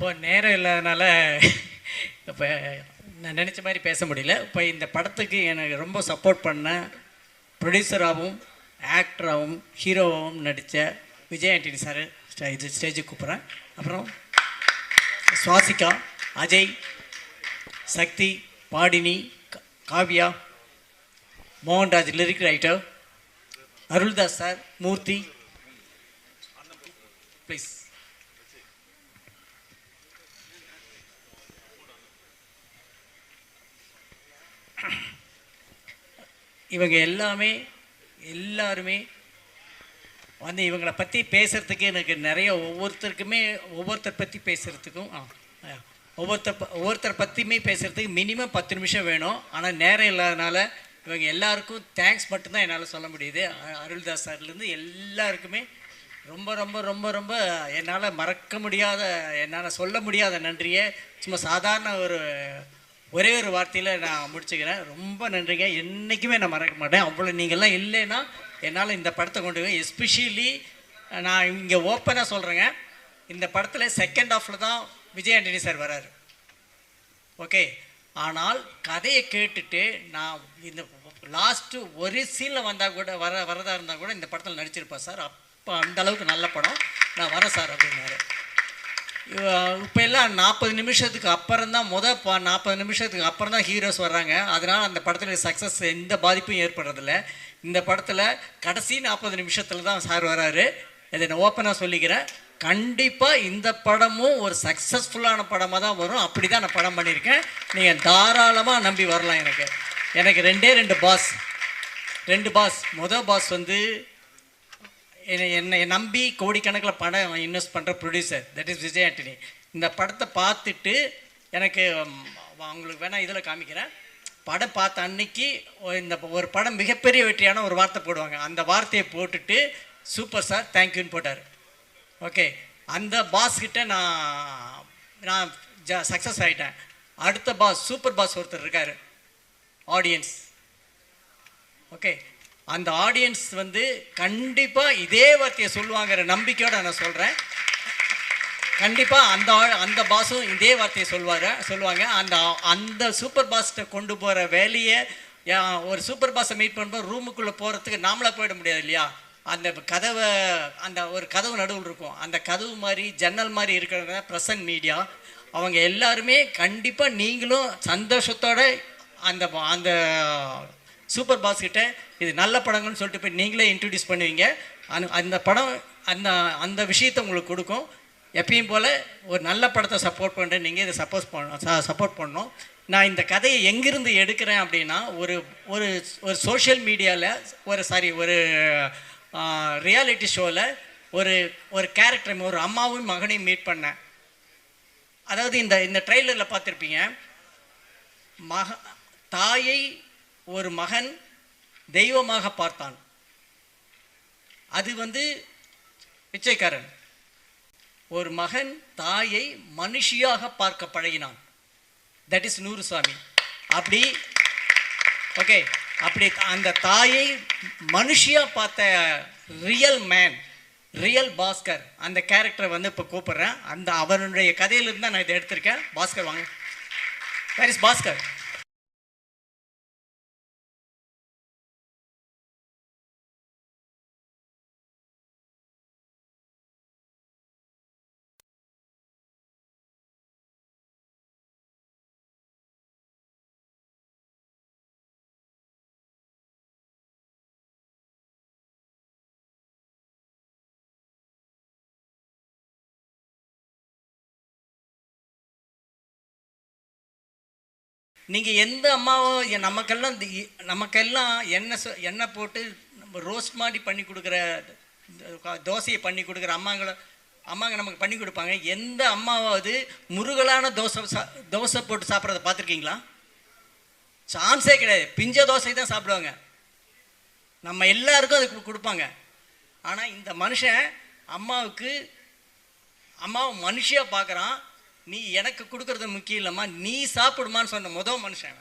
இப்போ நேரம் இல்லாதனால இப்போ நான் நினச்ச மாதிரி பேச முடியல. இப்போ இந்த படத்துக்கு எனக்கு ரொம்ப சப்போர்ட் பண்ண ப்ரொடியூசராகவும் ஆக்டராகவும் ஹீரோவாகவும் நடித்த விஜய் ஆண்டனி சார் இது ஸ்டேஜுக்கு கூப்பிட்றேன். அப்புறம் Swasika, Ajay, Sakthi, Padini, Kavya, Mohanraj lyric writer, Aruldas sir, Murthy, please. இவங்க எல்லாருமே வந்து இவங்களை பற்றி பேசுகிறதுக்கு எனக்கு நிறைய ஒவ்வொருத்தர் பற்றி பேசுகிறதுக்கும் ஒவ்வொருத்தரை பற்றியுமே பேசுகிறதுக்கு மினிமம் 10 நிமிஷம் வேணும். ஆனால் நேரம் இல்லாதனால இவங்க எல்லாருக்கும் தேங்க்ஸ் மட்டும்தான் என்னால் சொல்ல முடியுது. அருள்தாஸ் சார்லேருந்து எல்லாருக்குமே ரொம்ப ரொம்ப ரொம்ப ரொம்ப என்னால் மறக்க முடியாத, என்னால் சொல்ல முடியாத நன்றியை சும்மா சாதாரண ஒரே ஒரு வார்த்தையில் நான் முடிச்சுக்கிறேன். ரொம்ப நன்றிங்க. என்றைக்குமே நான் மறக்க மாட்டேன். அவ்வளோ நீங்கள்லாம் இல்லைன்னா என்னால் இந்த படத்தை கொண்டு போய், எஸ்பெஷலி நான் இங்கே ஓப்பனாக சொல்கிறேங்க, இந்த படத்தில் செகண்ட் ஹாஃபில் தான் விஜய் ஆண்டனி சார் வராரு. ஓகே, ஆனால் கதையை கேட்டுட்டு நான் இந்த லாஸ்ட்டு ஒரு சீனில் வந்தால் கூட வரதா இருந்தால் கூட இந்த படத்தில் நடிச்சிருப்பேன் சார். அப்போ அந்தளவுக்கு நல்ல படம், நான் வரேன் சார் அப்படின்னாரு. இப்போ எல்லாம் 40 நிமிஷத்துக்கு அப்புறம் தான் 40 நிமிஷத்துக்கு அப்புறம் தான் ஹீரோஸ் வர்றாங்க. அதனால் அந்த படத்தில் சக்ஸஸ் எந்த பாதிப்பும் ஏற்படுறதில்ல. இந்த படத்தில் கடைசி 40 நிமிஷத்தில் தான் சார் வராரு. இதை நான் ஓப்பனாக சொல்லிக்கிறேன். கண்டிப்பாக இந்த படமும் ஒரு சக்ஸஸ்ஃபுல்லான படமாக தான் வரும். அப்படி தான் நான் படம் பண்ணியிருக்கேன். நீங்கள் தாராளமாக நம்பி வரலாம். எனக்கு ரெண்டு பாஸ். மொதல் பாஸ் வந்து என்னை நம்பி கோடிக்கணக்கில் படம் இன்வெஸ்ட் பண்ணுற producer, that is Vijay Antony. இந்த படத்தை பார்த்துட்டு எனக்கு அவங்களுக்கு வேணால் இதில் காமிக்கிறேன். படம் பார்த்த அன்னைக்கு இந்த ஒரு படம் மிகப்பெரிய வெற்றியான ஒரு வார்த்தை போடுவாங்க. அந்த வார்த்தையை போட்டுட்டு சூப்பர் சார் தேங்க்யூன்னு போட்டார். ஓகே, அந்த பாஸ்கிட்ட நான் சக்ஸஸ் ஆகிட்டேன். அடுத்த பாஸ், சூப்பர் பாஸ் ஒருத்தர் இருக்கார், ஆடியன்ஸ். ஓகே, அந்த ஆடியன்ஸ் வந்து கண்டிப்பாக இதே வார்த்தையை சொல்லுவாங்கிற நம்பிக்கையோடு நான் சொல்கிறேன். கண்டிப்பாக அந்த பாஸும் இதே வார்த்தையை சொல்லுவாங்க. அந்த சூப்பர் பாஸ்ட்டை கொண்டு போகிற வேலையை, ஒரு சூப்பர் பாஸை மீட் பண்ணும்போது ரூமுக்குள்ளே போகிறதுக்கு நாமளாக போயிட முடியாது இல்லையா? அந்த ஒரு கதவு நடுவில் இருக்கும். அந்த கதவு மாதிரி, ஜன்னல் மாதிரி இருக்கிறது ப்ரெசன்ட் மீடியா. அவங்க எல்லாருமே கண்டிப்பாக நீங்களும் சந்தோஷத்தோடு அந்த சூப்பர் பாஸ் கிட்ட இது நல்ல படங்கள்னு சொல்லிட்டு போய் நீங்களே இன்ட்ரடியூஸ் பண்ணுவீங்க. அந்த படம் அந்த விஷயத்தை உங்களுக்கு கொடுக்கும். எப்பயும் போல் ஒரு நல்ல படத்தை சப்போர்ட் பண்ணுறேன். நீங்கள் இதை சப்போர்ட் பண்ணணும். நான் இந்த கதையை எங்கேருந்து எடுக்கிறேன் அப்படின்னா, ஒரு சோஷியல் மீடியாவில் ஒரு ரியாலிட்டி ஷோவில் ஒரு கேரக்டர், ஒரு அம்மாவும் மகனையும் மீட் பண்ணேன். அதாவது இந்த ட்ரெய்லரில் பார்த்துருப்பீங்க, தாயை ஒரு மகன் தெய்வமாக பார்த்தான். அது வந்து பிச்சைக்காரன். ஒரு மகன் தாயை மனுஷியாக பார்க்க பழகினான், தட் இஸ் நூறுசாமி. அப்படி ஓகே, அப்படி அந்த தாயை மனுஷியாக பார்த்த ரியல் மேன், ரியல் பாஸ்கர், அந்த கேரக்டரை வந்து இப்போ கூப்பிட்றேன். அவனுடைய கதையிலிருந்து தான் நான் இதை எடுத்திருக்கேன். பாஸ்கர் வாங்க. Where is Bhaskar? நீங்கள் எந்த அம்மாவோ நமக்கெல்லாம் எண்ணெய் போட்டு ரோஸ்ட் மாதிரி பண்ணி கொடுக்குற, தோசையை பண்ணி கொடுக்குற அம்மாங்க நமக்கு பண்ணி கொடுப்பாங்க. எந்த அம்மாவாவது முருகலான தோசை போட்டு சாப்பிட்றத பார்த்துருக்கீங்களா? சான்ஸே கிடையாது. பிஞ்ச தோசை தான் சாப்பிடுவாங்க. நம்ம எல்லாருக்கும் அதுக்கு கொடுப்பாங்க. ஆனால் இந்த மனுஷன் அம்மாவை மனுஷியாக பார்க்குறான். நீ எனக்கு கொடுக்கறது முக்கியம் இல்லைம்மா, நீ சாப்பிடுமான்னு சொன்ன முதல் மனுஷன்.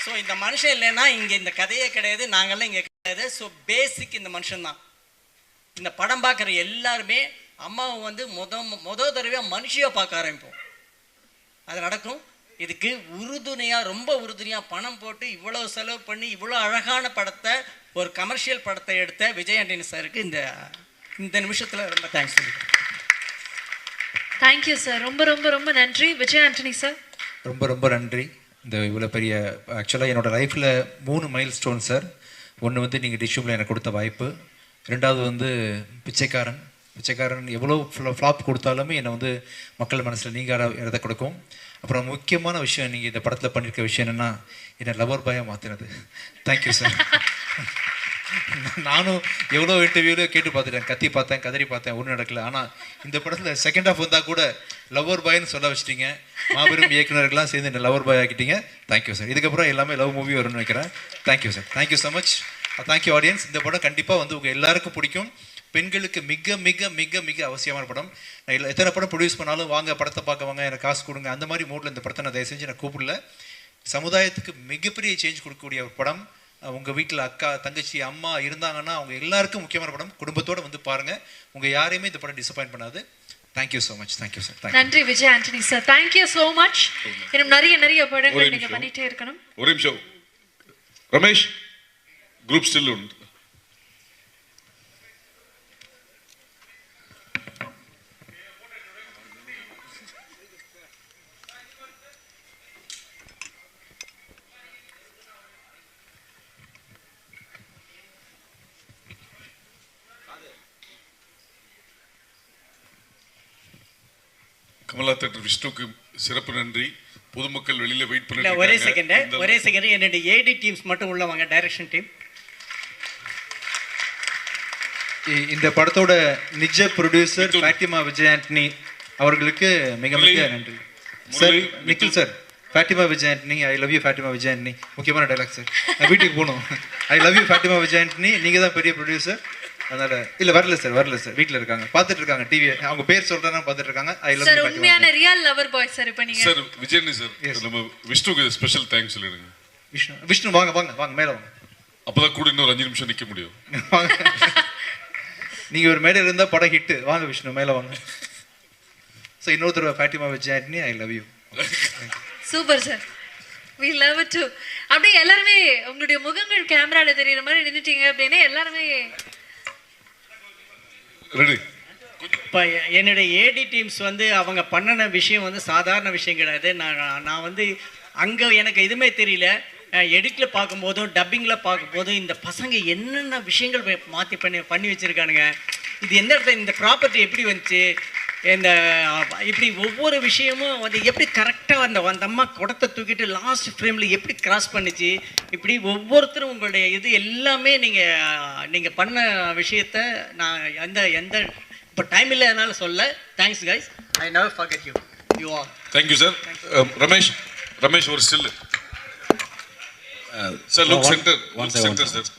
ஸோ இந்த மனுஷன் இல்லைன்னா இங்கே இந்த கதையே கிடையாது, நாங்கள்லாம் இங்கே கிடையாது. ஸோ பேசிக் இந்த மனுஷன்தான். இந்த படம் பார்க்குற எல்லாருமே அம்மாவை வந்து முத தடவையாக மனுஷியாக பார்க்க ஆரம்பிப்போம். அது நடக்கும். இதுக்கு ரொம்ப உறுதுணையாக பணம் போட்டு இவ்வளோ செலவு பண்ணி இவ்வளோ அழகான படத்தை, ஒரு கமர்ஷியல் படத்தை எடுத்த விஜய் ஆண்டனி சாருக்கு இந்த நிமிஷத்தில் ரொம்ப தேங்க்ஸ் சொல்லிக்கிறேன். Thank you sir. ரொம்ப ரொம்ப ரொம்ப நன்றி விஜய் ஆண்டனி சார். ரொம்ப ரொம்ப நன்றி. இந்த இவ்வளோ பெரிய ஆக்சுவலாக என்னோடய லைஃப்பில் 3 மைல் ஸ்டோன் சார். ஒன்று வந்து நீங்கள் டிஷ்யூமில் எனக்கு கொடுத்த வாய்ப்பு, 2வது வந்து பிச்சைக்காரன் எவ்வளோ ஃப்ளாப் கொடுத்தாலுமே என்னை வந்து மக்கள் மனசில் நீங்காத இடத்த கொடுக்கும். அப்புறம் முக்கியமான விஷயம், நீங்கள் இந்த படத்தில் பண்ணியிருக்க விஷயம் என்னென்னா என்னை லவர் பாயாக மாற்றினது. Thank you sir. நானும் எவ்வளோ இன்டர்வியூவில் கேட்டு பார்த்துட்டேன், கத்தி பார்த்தேன், கதறி பார்த்தேன், ஒன்றும் நடக்கல. ஆனால் இந்த படத்தில் செகண்ட் ஹாஃப் வந்தால் கூட லவர் பாய்னு சொல்ல வச்சிட்டிங்க. மாபெரும் இயக்குநர்கள்லாம் சேர்ந்து இந்த லவர் பாய் ஆக்கிட்டீங்க. Thank you sir. இதுக்கப்புறம் எல்லாமே லவ் மூவி வரும்னு நினைக்கிறேன். Thank you sir. Thank you so much. Thank you audience. இந்த படம் கண்டிப்பாக வந்து உங்கள் எல்லாருக்கும் பிடிக்கும். பெண்களுக்கு மிக மிக மிக மிக அவசியமான படம். நான் எத்தனை படம் ப்ரொடியூஸ் பண்ணாலும் வாங்க படத்தை பார்க்க வாங்க, எனக்கு காசு கொடுங்க, அந்த மாதிரி மூடில் இந்த படத்தை நான் தயவு செஞ்சு நான் கூப்பிடல. சமுதாயத்துக்கு மிகப்பெரிய சேஞ்ச் கொடுக்கக்கூடிய ஒரு படம். உங்கள் வீட்டில் அக்கா, தங்கச்சி, அம்மா இருந்தாங்கன்னா அவங்க எல்லாருக்கும் முக்கியமான படம். குடும்பத்தோடு வந்து பாருங்கள். உங்கள் யாரையுமே இந்த படம் டிசப்பாயின்ட் பண்ணாது. Thank you so much. Thank you sir. நன்றி Vijay Antony sir. Thank you so much. இன்னும் நிறைய படங்கள் நீங்கள் பண்ணிகிட்டே இருக்கணும். ஒரு நிமிஷம் ரமேஷ், குரூப் ஸ்டில் உண்டு. கமலா தேட்டர் விஷ்ணுக்கு சிறப்பு நன்றி. பொதுமக்கள் வெளியில வெயிட் பண்ணி ஒரே செகண்ட் என்னுடைய ஏடி டீம்ஸ் மட்டும் உள்ள வாங்க. Direction team. இந்த படத்தோட நிஜ ப்ரொடியூசர் ஃபாத்திமா விஜய் ஆண்டனி அவர்களுக்கு மிக மிக நன்றி sir. Nikhil sir, Fathima Vijay Antony, I love you Fathima Vijay Antony. முக்கியமான டைலாக் சார். நான் வீட்டுக்கு போகணும். I love you Fathima Vijay Antony. நீங்கள் தான் பெரிய ப்ரொடியூசர். அதனால இல்ல வரல சார் வீட்ல இருக்காங்க, பார்த்துட்டு இருக்காங்க டிவி. அவங்க பேர் சொல்றேன்னா பார்த்துட்டு இருக்காங்க. I love sir. உண்மையான ரியல் லவர் பாய் சார். இப்போ நீங்க சார் விஜயனி சார், நம்ம விஷ்ணுக்கு ஸ்பெஷல் தேங்க்ஸ் சொல்லிடுங்க. விஷ்ணு வாங்க மேல வாங்க. அப்பதான் கூட இன்னொரு 5 நிமிஷம் நிக்க முடியும். நீங்க ஒரு மேடையில் இருந்தா படம் ஹிட். வாங்க விஷ்ணு மேல வாங்க. ஸோ இன்னொருத்தர் Fathima Vijay Antony, I love you. Super sir. we love it too. அப்படியே எல்லாருமே உங்களுடைய முகங்கள் கேமரால தெரியுற மாதிரி நின்னுட்டீங்க அப்படினே எல்லாருமே ரெடி. இப்போ என்னுடைய ஏடி டீம்ஸ் வந்து அவங்க பண்ணின விஷயம் வந்து சாதாரண விஷயம் கிடையாது. நான் வந்து அங்கே எனக்கு எதுவுமே தெரியல. எடிட்டில் பார்க்கும்போதும் டப்பிங்கில் பார்க்கும்போதும் இந்த பசங்க என்னென்ன விஷயங்கள் மாற்றி பண்ணி வச்சுருக்கானுங்க. இது எந்த இடத்துல இந்த ப்ராப்பர்ட்டி எப்படி வந்துச்சு, இந்த இப்படி ஒவ்வொரு விஷயமும் வந்து எப்படி கரெக்டாக அந்த அம்மா குடத்தை தூக்கிட்டு லாஸ்ட் ஃப்ரேமில் எப்படி கிராஸ் பண்ணிச்சு, இப்படி ஒவ்வொருத்தரும் உங்களுடைய இது எல்லாமே நீங்கள் பண்ண விஷயத்த நான் எந்த இப்போ டைம் இல்லை அதனால சொல்ல. Thanks guys. I never forget you all. Thank you sir. Ramesh ஒரு still sir. Look centre sir.